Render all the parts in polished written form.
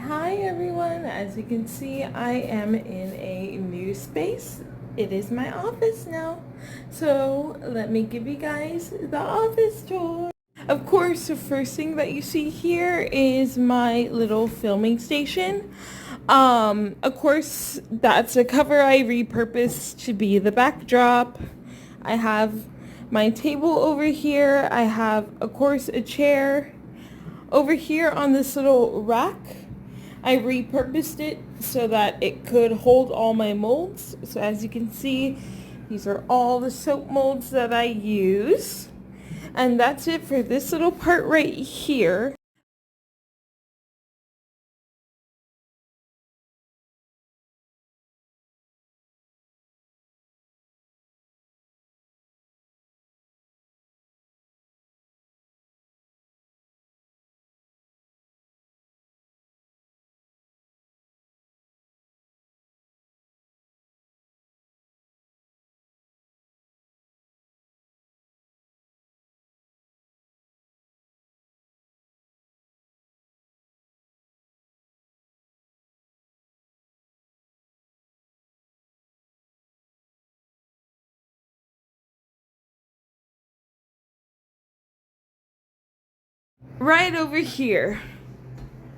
Hi everyone, as you can see I am in a new space. It is my office now. So let me give you guys the office tour. Of course, the first thing that you see here is my little filming station. Of course, that's a cover I repurposed to be the backdrop. I have my table over here. I have, of course, a chair over here on this little rack. I repurposed it so that it could hold all my molds. So as you can see, these are all the soap molds that I use. And that's it for this little part right here. Right over here.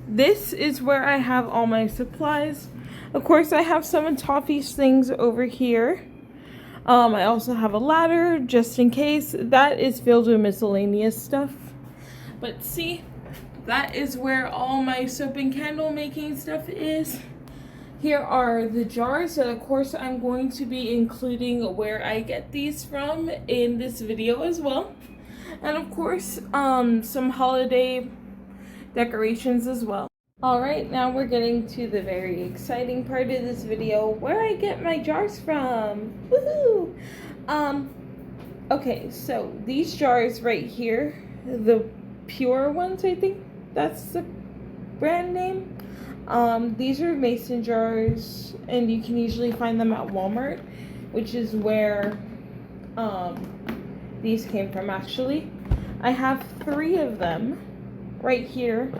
This is where I have all my supplies. Of course, I have some of Toffee's things over here. I also have a ladder just in case. That is filled with miscellaneous stuff. But see, that is where all my soap and candle making stuff is. Here are the jars that of course I'm going to be including where I get these from in this video as well. And of course, some holiday decorations as well. Alright, now we're getting to the very exciting part of this video, where I get my jars from. Woohoo! Okay, so these jars right here, the pure ones, I think that's the brand name. These are mason jars, and you can usually find them at Walmart, which is where these came from actually. I have 3 of them right here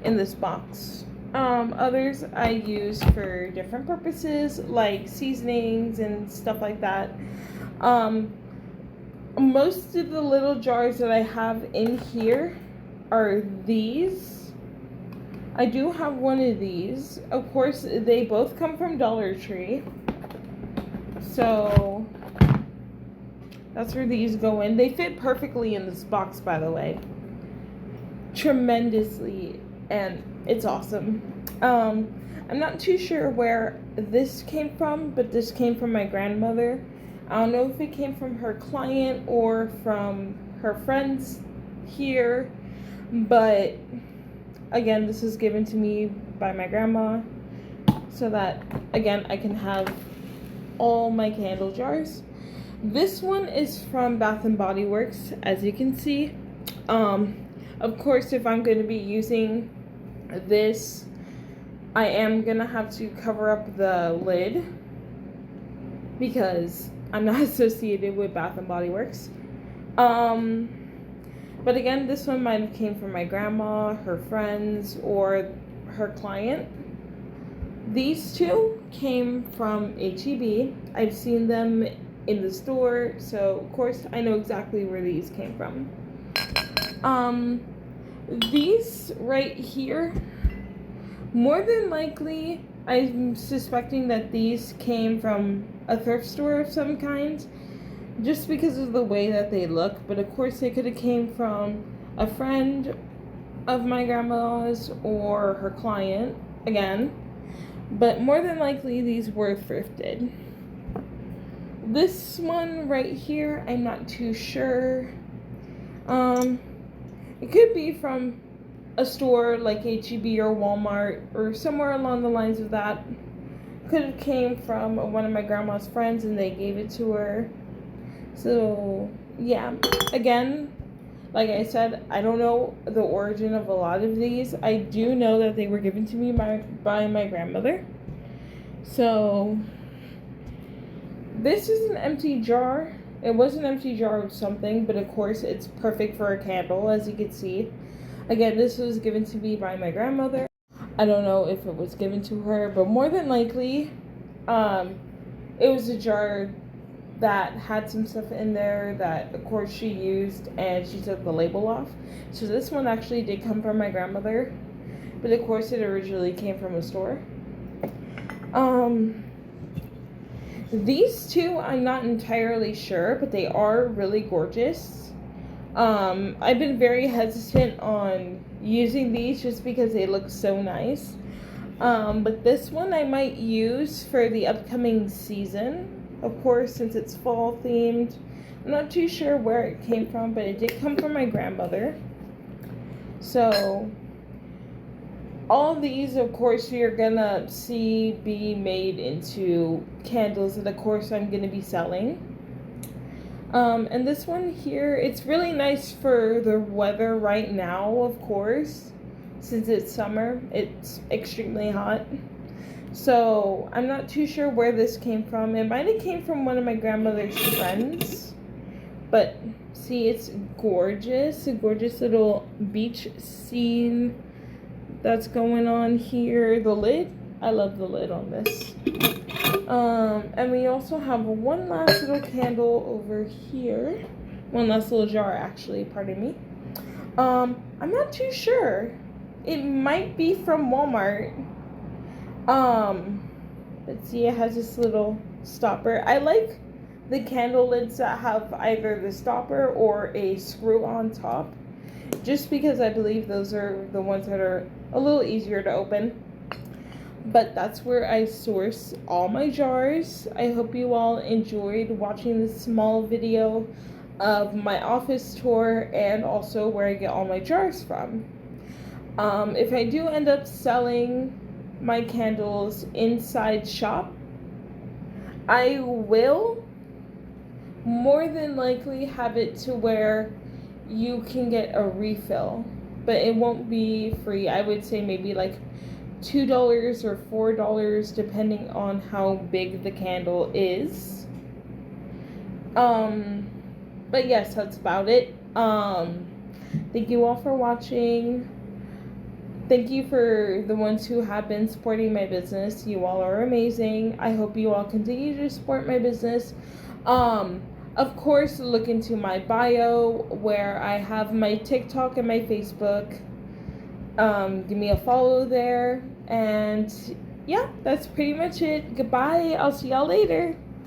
in this box. Others I use for different purposes, like seasonings and stuff like that. Most of the little jars that I have in here are these. I do have one of these. Of course, they both come from Dollar Tree. So that's where these go in. They fit perfectly in this box, by the way. Tremendously, and it's awesome. I'm not too sure where this came from, but this came from my grandmother. I don't know if it came from her client or from her friends here, but again, this was given to me by my grandma so that, again, I can have all my candle jars. This one is from Bath and Body Works, as you can see. Of course, if I'm going to be using this, I am going to have to cover up the lid because I'm not associated with Bath and Body Works. But again, this one might have came from my grandma, her friends, or her client. These 2 came from H-E-B. I've seen them in the store, so of course I know exactly where these came from. These right here, more than likely, I'm suspecting that these came from a thrift store of some kind, just because of the way that they look. But of course, they could have came from a friend of my grandma's or her client, again. But more than likely, these were thrifted. This one right here, I'm not too sure. It could be from a store like H-E-B or Walmart or somewhere along the lines of that. Could have came from one of my grandma's friends and they gave it to her. So yeah, again, like I said, I don't know the origin of a lot of these. I do know that they were given to me by my grandmother. So this is an empty jar. It was an empty jar of something, but of course it's perfect for a candle, as you can see. Again, this was given to me by my grandmother. I don't know if it was given to her, but more than likely, it was a jar that had some stuff in there that, of course, she used and she took the label off. So this one actually did come from my grandmother, but of course, it originally came from a store. These two, I'm not entirely sure, but they are really gorgeous. I've been very hesitant on using these just because they look so nice. But this one I might use for the upcoming season, of course, since it's fall themed. I'm not too sure where it came from, but it did come from my grandmother. So all these, of course, you're gonna see be made into candles that, of course, I'm gonna be selling. And this one here, it's really nice for the weather right now, of course. Since it's summer, it's extremely hot. So I'm not too sure where this came from. It might have came from one of my grandmother's friends. But see, it's gorgeous. A gorgeous little beach scene that's going on here. The lid, I love the lid on this. And we also have one last little candle over here. One last little jar, actually, pardon me. I'm not too sure. It might be from Walmart. But see, it has this little stopper. I like the candle lids that have either the stopper or a screw on top, just because I believe those are the ones that are a little easier to open. But that's where I source all my jars. I hope you all enjoyed watching this small video of my office tour and also where I get all my jars from. If I do end up selling my candles inside shop, I will more than likely have it to where you can get a refill, but it won't be free. I would say maybe like $2 or $4 depending on how big the candle is. But yes, that's about it. Thank you all for watching. Thank you for the ones who have been supporting my business. You all are amazing. I hope you all continue to support my business. Of course, look into my bio where I have my TikTok and my Facebook. Give me a follow there. And yeah, that's pretty much it. Goodbye. I'll see y'all later.